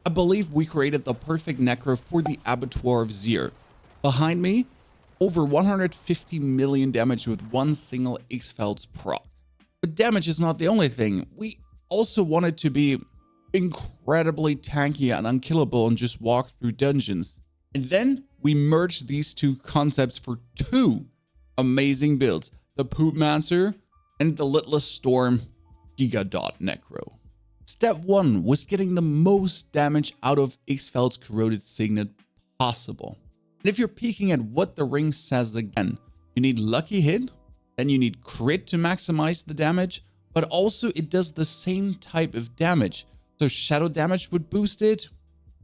I believe we created the perfect necro for the Abattoir of Zir. Behind me, over 150 million damage with one single X-Felds proc. But damage is not the only thing. We also want it to be incredibly tanky and unkillable and just walk through dungeons. And then we merged these two concepts for two amazing builds, the Poop Necro and the Litless Storm GIGADOT Necro. Step 1 was getting the most damage out of X-Feld's Corroded Signet possible. And if you're peeking at what the ring says again, you need Lucky Hit, then you need Crit to maximize the damage, but also it does the same type of damage. So Shadow damage would boost it,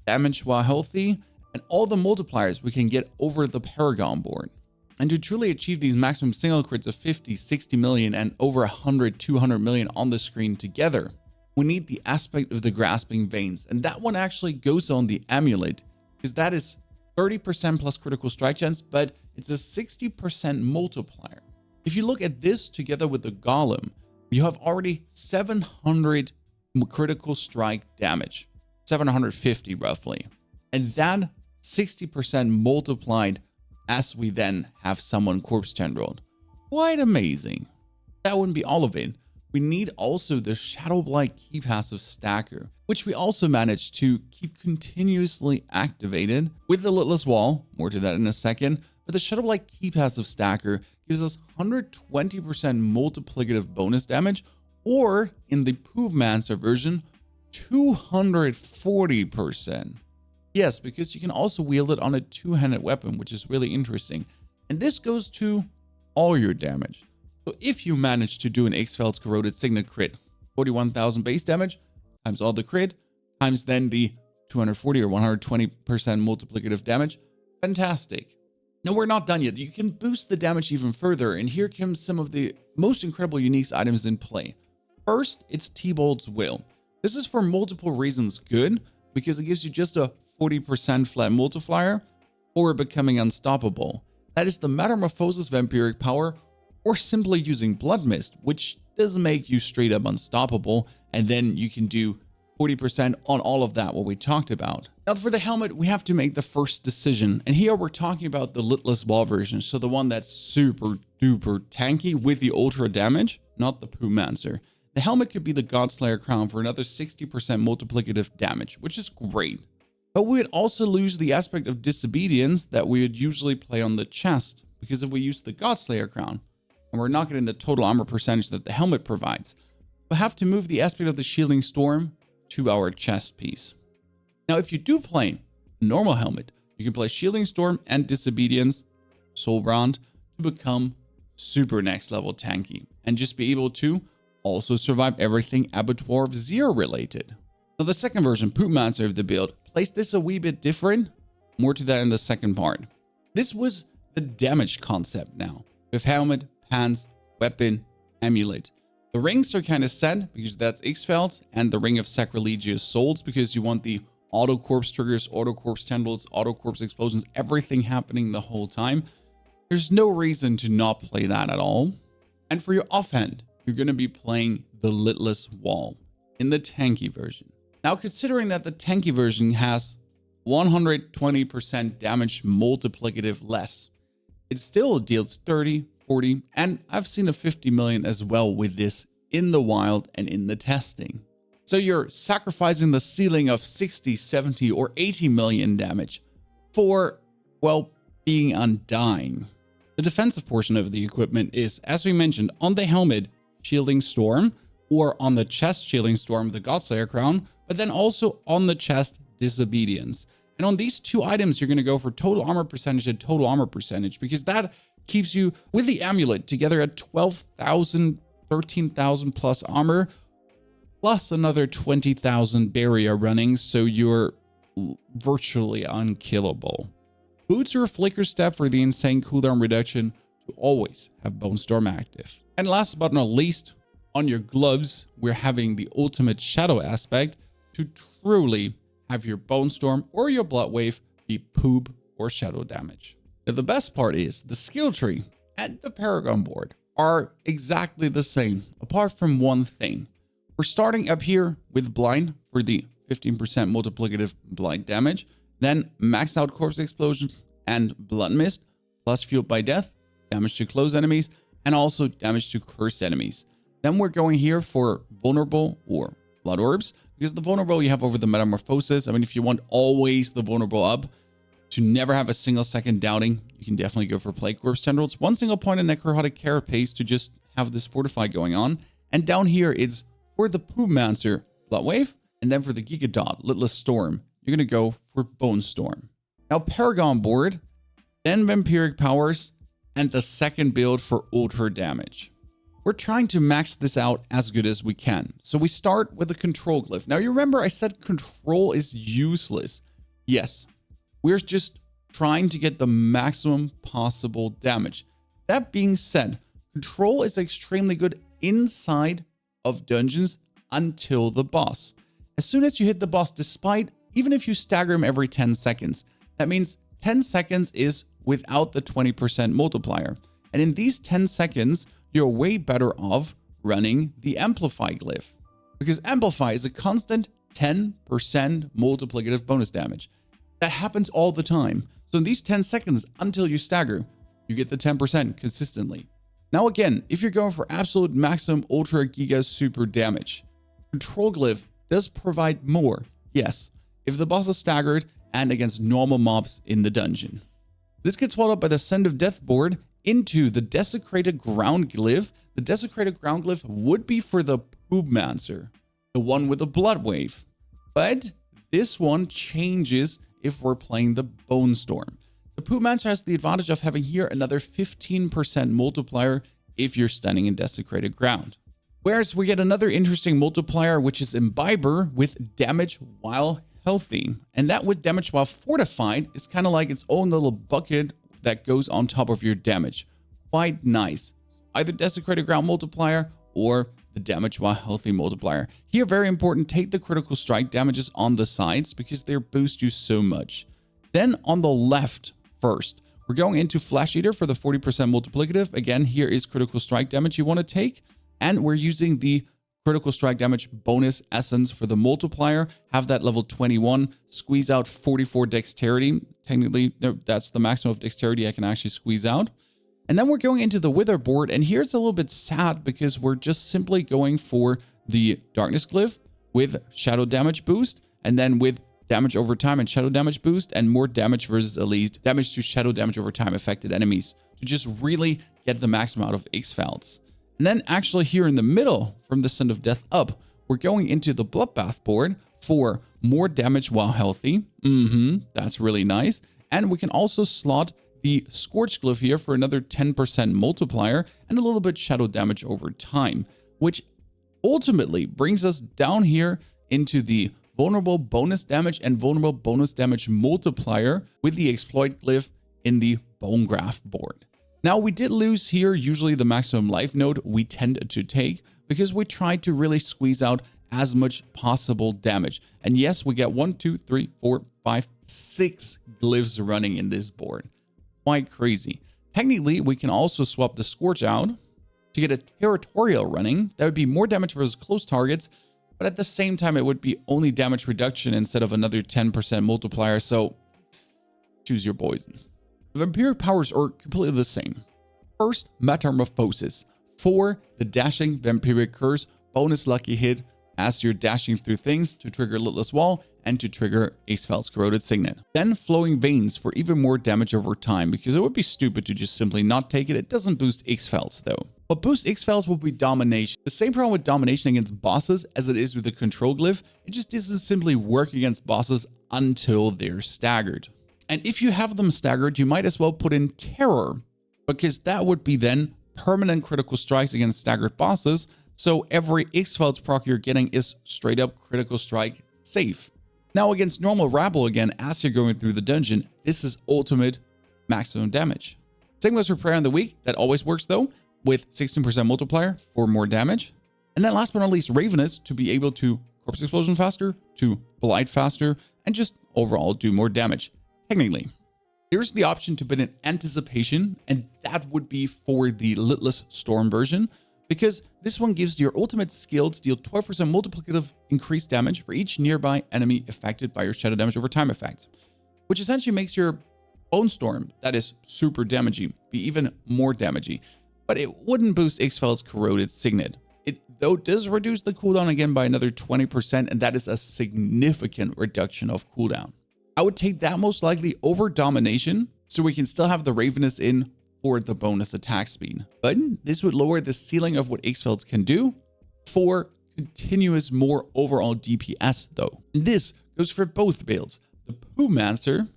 damage while healthy, and all the multipliers we can get over the Paragon board. And to truly achieve these maximum single crits of 50, 60 million and over 100, 200 million on the screen together, we need the aspect of the Grasping Veins. And that one actually goes on the Amulet, because that is 30% plus critical strike chance, but it's a 60% multiplier. If you look at this together with the Golem, you have already 700 critical strike damage, 750 roughly. And that 60% multiplied as we then have someone corpse tendrilled. Quite amazing. That wouldn't be all of it. We need also the Shadow Blight key passive stacker, which we also managed to keep continuously activated with the Litless Wall, more to that in a second, but the Shadow Blight key passive stacker gives us 120% multiplicative bonus damage, or in the Poop Necro version, 240%. Yes, because you can also wield it on a two-handed weapon, which is really interesting. And this goes to all your damage. So if you manage to do an X-Feld's Corroded Signet crit, 41,000 base damage, times all the crit, times then the 240 or 120% multiplicative damage, fantastic. Now we're not done yet. You can boost the damage even further, and here comes some of the most incredible unique items in play. First, it's T-Bolt's Will. This is for multiple reasons good, because it gives you just a 40% flat multiplier, or becoming unstoppable. That is the Metamorphosis Vampiric power, or simply using Blood Mist, which does make you straight up unstoppable, and then you can do 40% on all of that, what we talked about. Now for the helmet, we have to make the first decision, and here we're talking about the Litless Wall version, so the one that's super duper tanky with the ultra damage, not the Poop Necro. The helmet could be the Godslayer crown for another 60% multiplicative damage, which is great. But we would also lose the aspect of disobedience that we would usually play on the chest, because if we use the Godslayer crown, and we're not getting the total armor percentage that the helmet provides, we'll have to move the aspect of the Shielding Storm to our chest piece. Now, if you do play a normal helmet, you can play Shielding Storm and Disobedience, Soul Brand, to become super next level tanky, and just be able to also survive everything Abattoir of Zir related. Now, the second version, Poop Necro of the build, placed this a wee bit different. More to that in the second part. This was the damage concept now, with helmet, pants, weapon, amulet. The rings are kind of set because that's X-Felds, and the Ring of Sacrilegious Souls because you want the auto corpse triggers, auto corpse tendrils, auto corpse explosions, everything happening the whole time. There's no reason to not play that at all. And for your offhand, you're going to be playing the Litless Wall in the tanky version. Now, considering that the tanky version has 120% damage multiplicative less, it still deals 30, 40, and I've seen a 50 million as well with this in the wild and in the testing. So you're sacrificing the ceiling of 60, 70, or 80 million damage for, well, being undying. The defensive portion of the equipment is, as we mentioned, on the helmet, Shielding Storm, or on the chest, Shielding Storm, the Godslayer crown, but then also on the chest, Disobedience. And on these two items, you're going to go for total armor percentage and total armor percentage, because that keeps you with the amulet together at 12,000, 13,000 plus armor, plus another 20,000 barrier running, so you're virtually unkillable. Boots or Flicker Step for the insane cooldown reduction to always have Bone Storm active. And last but not least, on your gloves, we're having the ultimate shadow aspect to truly have your Bone Storm or your Blood Wave be poop or shadow damage. Now, the best part is the skill tree and the Paragon board are exactly the same, apart from one thing. We're starting up here with Blind for the 15% multiplicative blight damage. Then max out corpse explosion and blood mist, plus fueled by death, damage to close enemies, and also damage to cursed enemies. Then we're going here for vulnerable or blood orbs, because the vulnerable you have over the metamorphosis. I mean, if you want always the vulnerable up to never have a single second doubting, you can definitely go for Plague Corpse Tendrils. 1 single point of necrotic carapace to just have this fortify going on. And down here it's for the Poop Necro Blood Wave, and then for the GIGADOT Litless Storm, you're going to go for Bone Storm. Now Paragon board, then Vampiric Powers, and the second build for Ultra damage. We're trying to max this out as good as we can. So we start with a control glyph. Now you remember I said control is useless. Yes, we're just trying to get the maximum possible damage. That being said, control is extremely good inside of dungeons until the boss. As soon as you hit the boss, even if you stagger him every 10 seconds, that means 10 seconds is without the 20% multiplier. And in these 10 seconds, you're way better off running the Amplify glyph, because Amplify is a constant 10% multiplicative bonus damage. That happens all the time. So in these 10 seconds until you stagger, you get the 10% consistently. Now again, if you're going for absolute maximum ultra giga super damage, control glyph does provide more, yes, if the boss is staggered and against normal mobs in the dungeon. This gets followed up by the Send of Death board into the Desecrated Ground glyph. The Desecrated Ground glyph would be for the Poop Necro, the one with the Blood Wave. But this one changes if we're playing the Bone Storm. The Poop Necro has the advantage of having here another 15% multiplier if you're standing in Desecrated Ground. Whereas we get another interesting multiplier, which is Imbiber with damage while healthy. And that with damage while fortified is kind of like its own little bucket that goes on top of your damage. Quite nice. Either Desecrated Ground multiplier or the damage while healthy multiplier. Here, very important, take the critical strike damages on the sides because they boost you so much. Then on the left first, we're going into Flash Eater for the 40% multiplicative. Again, here is critical strike damage you want to take. And we're using the critical strike damage bonus essence for the multiplier. Have that level 21, squeeze out 44 dexterity. Technically, that's the maximum of dexterity I can actually squeeze out. And then we're going into the Wither board, and here it's a little bit sad because we're just simply going for the Darkness glyph with shadow damage boost, and then with damage over time and shadow damage boost, and more damage versus elite damage to shadow damage over time affected enemies to just really get the maximum out of X-Felds. And then actually here in the middle, from the Send of Death up, we're going into the Bloodbath board for more damage while healthy. That's really nice. And we can also slot the Scorch glyph here for another 10% multiplier and a little bit shadow damage over time, which ultimately brings us down here into the vulnerable bonus damage and vulnerable bonus damage multiplier with the Exploit glyph in the Bone Graft board. Now, we did lose here usually the maximum life node we tend to take because we tried to really squeeze out as much possible damage. And yes, we get 1, 2, 3, 4, 5, 6 glyphs running in this board. Quite crazy. Technically, we can also swap the Scorch out to get a Territorial running. That would be more damage versus close targets, but at the same time, it would be only damage reduction instead of another 10% multiplier. So choose your poison. The Vampiric Powers are completely the same. First, Metamorphosis. For the Dashing Vampiric Curse, bonus lucky hit as you're dashing through things to trigger Litless Wall and to trigger X-Felds Corroded Signet. Then Flowing Veins for even more damage over time, because it would be stupid to just simply not take it. It doesn't boost X-Felds though. What boosts X-Felds will be Domination. The same problem with Domination against bosses as it is with the Control glyph. It just doesn't simply work against bosses until they're staggered. And if you have them staggered, you might as well put in Terror, because that would be then permanent critical strikes against staggered bosses. So every X-Felds proc you're getting is straight up critical strike safe. Now against normal rabble again, as you're going through the dungeon, this is ultimate maximum damage. Same goes for Prayer in the Week. That always works though, with 16% multiplier for more damage. And then last but not least, Ravenous, to be able to Corpse Explosion faster, to Blight faster, and just overall do more damage. Technically, there's the option to put in Anticipation, and that would be for the Litless Storm version, because this one gives your ultimate skill to deal 12% multiplicative increased damage for each nearby enemy affected by your shadow damage over time effect, which essentially makes your Bone Storm, that is super damaging, be even more damaging. But it wouldn't boost Ixfel's Corroded Signet. It, though, does reduce the cooldown again by another 20%, and that is a significant reduction of cooldown. I would take that most likely over Domination, so we can still have the Ravenous in for the bonus attack speed. But this would lower the ceiling of what Ixfel's can do for continuous more overall DPS though. And this goes for both builds, the Poop Necro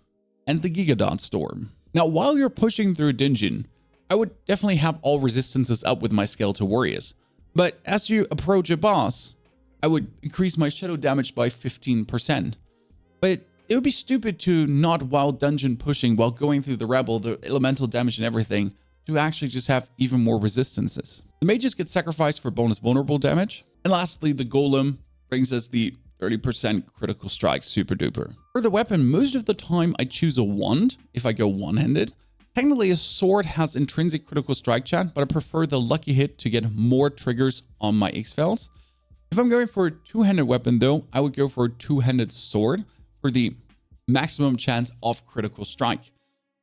and the GIGADOT Storm. Now, while you're pushing through a dungeon, I would definitely have all resistances up with my Skeletal Warriors. But as you approach a boss, I would increase my shadow damage by 15%. But it would be stupid to not, while dungeon pushing, while going through the rebel, the elemental damage and everything, to actually just have even more resistances. The mages get sacrificed for bonus vulnerable damage. And lastly, the golem brings us the 30% critical strike, super duper. For the weapon, most of the time I choose a wand if I go one-handed. Technically, a sword has intrinsic critical strike chat, but I prefer the lucky hit to get more triggers on my Ixfel's. If I'm going for a two-handed weapon though, I would go for a two-handed sword for the maximum chance of critical strike.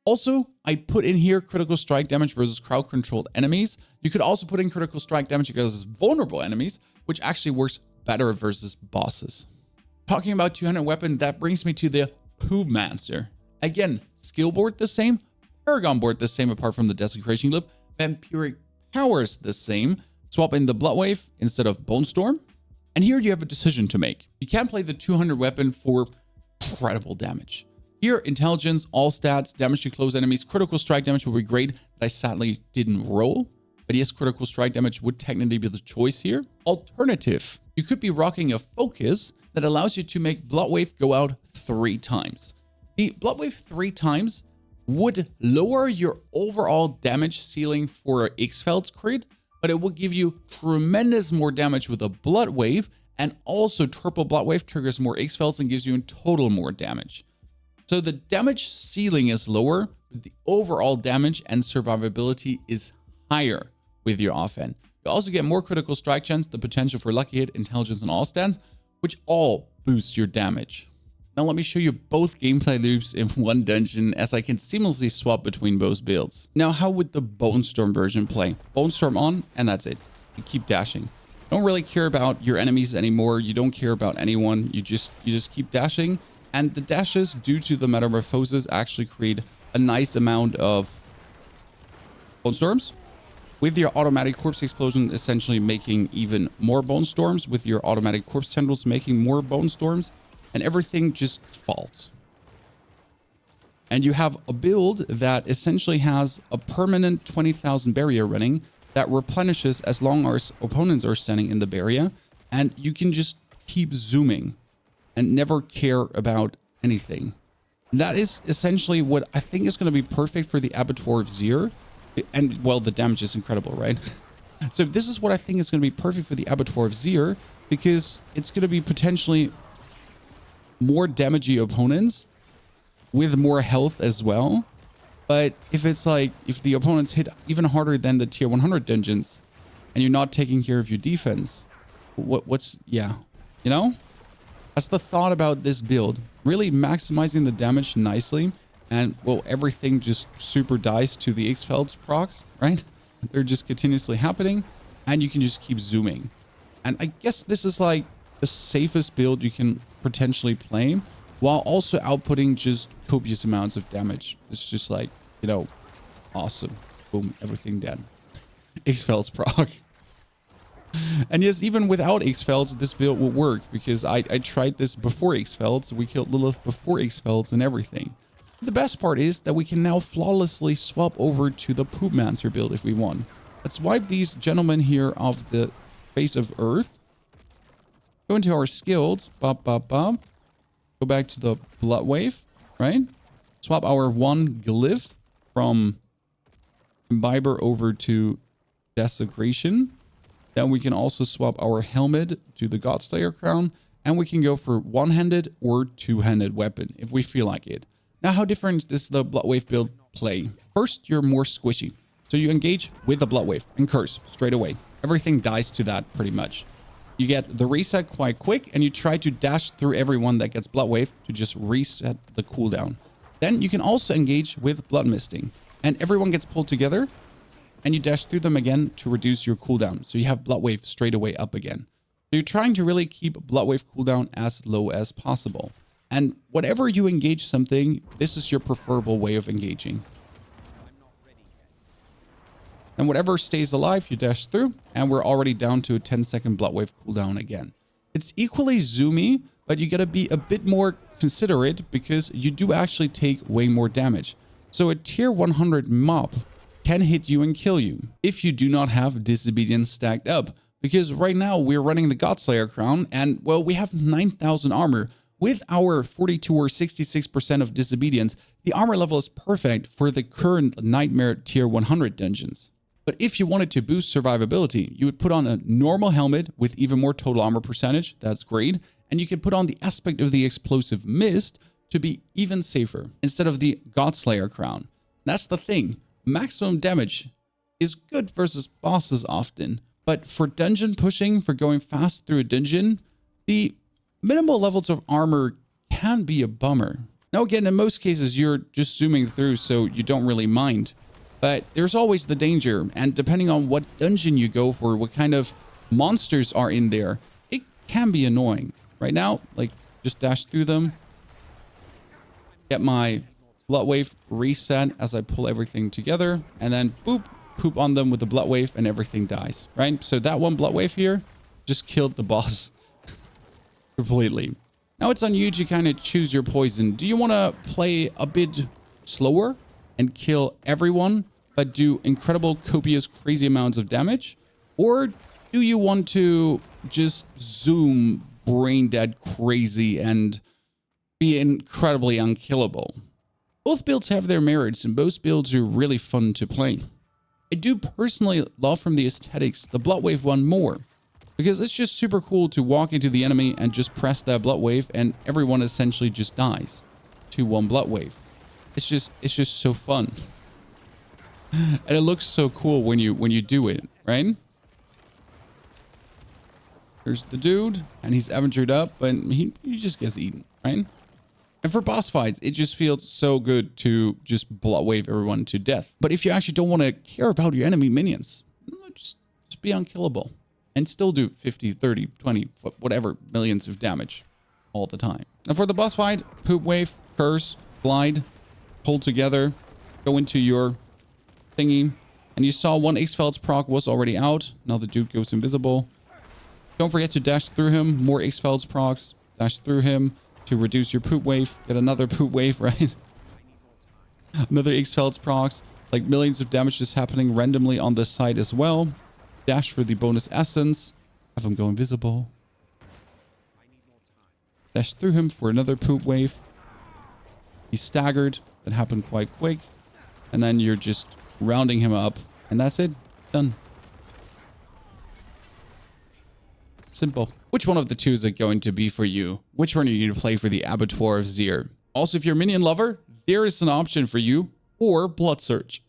Also, I put in here critical strike damage versus crowd controlled enemies. You could also put in critical strike damage against vulnerable enemies, which actually works better versus bosses. Talking about two-handed weapon, that brings me to the Poop Necro. Again, skill board the same, Paragon board the same apart from the Desecration Clip, Vampiric Powers the same, swap in the Blood Wave instead of Bone Storm. And here you have a decision to make. You can play the 200 weapon for incredible damage. Here, intelligence, all stats, damage to close enemies, critical strike damage would be great, that I sadly didn't roll. But yes, critical strike damage would technically be the choice here. Alternative, you could be rocking a focus that allows you to make Blood Wave go out 3 times. The Blood Wave 3 times would lower your overall damage ceiling for Ixfel's crit, but it would give you tremendous more damage with a Blood Wave, and also triple Blood Wave triggers more Ixfel's and gives you in total more damage. So the damage ceiling is lower, but the overall damage and survivability is higher with your offhand. You also get more critical strike chance, the potential for lucky hit, intelligence, and all stats, which all boost your damage. Now let me show you both gameplay loops in one dungeon, as I can seamlessly swap between both builds. Now, how would the Bone Storm version play? Bone Storm on, and that's it. You keep dashing. Don't really care about your enemies anymore. You don't care about anyone. You just keep dashing. And the dashes, due to the metamorphosis, actually create a nice amount of Bone Storms, with your automatic corpse explosion essentially making even more Bone Storms, with your automatic corpse tendrils making more Bone Storms, and everything just falls. And you have a build that essentially has a permanent 20,000 barrier running that replenishes as long as opponents are standing in the barrier, and you can just keep zooming and never care about anything. That is essentially what I think is going to be perfect for the Abattoir of Zir. And, well, the damage is incredible, right? So this is what I think is going to be perfect for the Abattoir of Zir, because it's going to be potentially more damagey opponents with more health as well. But if it's like, if the opponents hit even harder than the tier 100 dungeons and you're not taking care of your defense, yeah, you know? That's the thought about this build. Really maximizing the damage nicely, and, well, everything just super dies to the Ixfel's procs, right? They're just continuously happening, and you can just keep zooming. And I guess this is like the safest build you can potentially play, while also outputting just copious amounts of damage. It's just like, you know, awesome. Boom, everything dead. Ixfel's proc. And yes, even without Ixfel's, this build will work, because I tried this before Ixfel's. We killed Lilith before Ixfel's and everything. The best part is that we can now flawlessly swap over to the Poop Necro build if we want. Let's wipe these gentlemen here off the face of Earth. Go into our skills. Bop, bop, bop. Go back to the Blood Wave, right? Swap our one glyph from Imbiber over to Desecration. Then we can also swap our helmet to the Godslayer crown. And we can go for one-handed or two-handed weapon if we feel like it. Now, how different does the Blood Wave build play? First, you're more squishy. So you engage with the Blood Wave and curse straight away. everything dies to that pretty much. You get the reset quite quick, and you try to dash through everyone that gets Blood Wave to just reset the cooldown. Then you can also engage with Blood Misting, and everyone gets pulled together, and you dash through them again to reduce your cooldown. So you have Blood Wave straight away up again. So you're trying to really keep Blood Wave cooldown as low as possible. And whatever you engage something, this is your preferable way of engaging. And whatever stays alive, you dash through, and we're already down to a 10-second Blood Wave cooldown again. It's equally zoomy, but you gotta be a bit more considerate because you do actually take way more damage. So a tier 100 mob can hit you and kill you if you do not have Disobedience stacked up. Because right now we're running the Godslayer crown, and well, we have 9,000 armor. With our 42 or 66% of Disobedience, the armor level is perfect for the current Nightmare tier 100 dungeons. But if you wanted to boost survivability, you would put on a normal helmet with even more total armor percentage. That's great. And you can put on the aspect of the explosive mist to be even safer instead of the Godslayer crown. That's the thing. Maximum damage is good versus bosses often. But for dungeon pushing, for going fast through a dungeon, the minimal levels of armor can be a bummer. Now again, in most cases, you're just zooming through, so you don't really mind. But there's always the danger, and depending on what dungeon you go for, what kind of monsters are in there, it can be annoying. Right now, like, just dash through them. Get my Blood Wave reset as I pull everything together, and then boop, poop on them with the Blood Wave, and everything dies, right? So that one Blood Wave here just killed the boss completely. Now it's on you to kind of choose your poison. Do you want to play a bit slower and kill everyone, but do incredible, copious, crazy amounts of damage? Or do you want to just zoom brain dead crazy and be incredibly unkillable? Both builds have their merits, and both builds are really fun to play. I do personally love from the aesthetics the Blood Wave one more, because it's just super cool to walk into the enemy and just press that Blood Wave and everyone essentially just dies to one Blood Wave. It's just so fun. And it looks so cool when you do it, right? There's the dude, and he's aventured up, but he just gets eaten, right? And for boss fights, it just feels so good to just Blood Wave everyone to death. But if you actually don't want to care about your enemy minions, just be unkillable. And still do 50, 30, 20, whatever millions of damage all the time. Now for the boss fight, Poop Wave, Curse, Glide, pull together, go into your thingy. And you saw one X-Felds proc was already out. Now the dude goes invisible. Don't forget to dash through him. More X-Felds procs. Dash through him to reduce your Poop Wave. Get another Poop Wave, right? Another X-Felds procs. Like millions of damage just happening randomly on this side as well. Dash for the bonus essence. Have him go invisible. Dash through him for another Poop Wave. He's staggered. That happened quite quick. And then you're just rounding him up. And that's it. Done. Simple. Which one of the two is it going to be for you? Which one are you going to play for the Abattoir of Zir? Also, if you're a minion lover, there is an option for you. Or Blood Surge.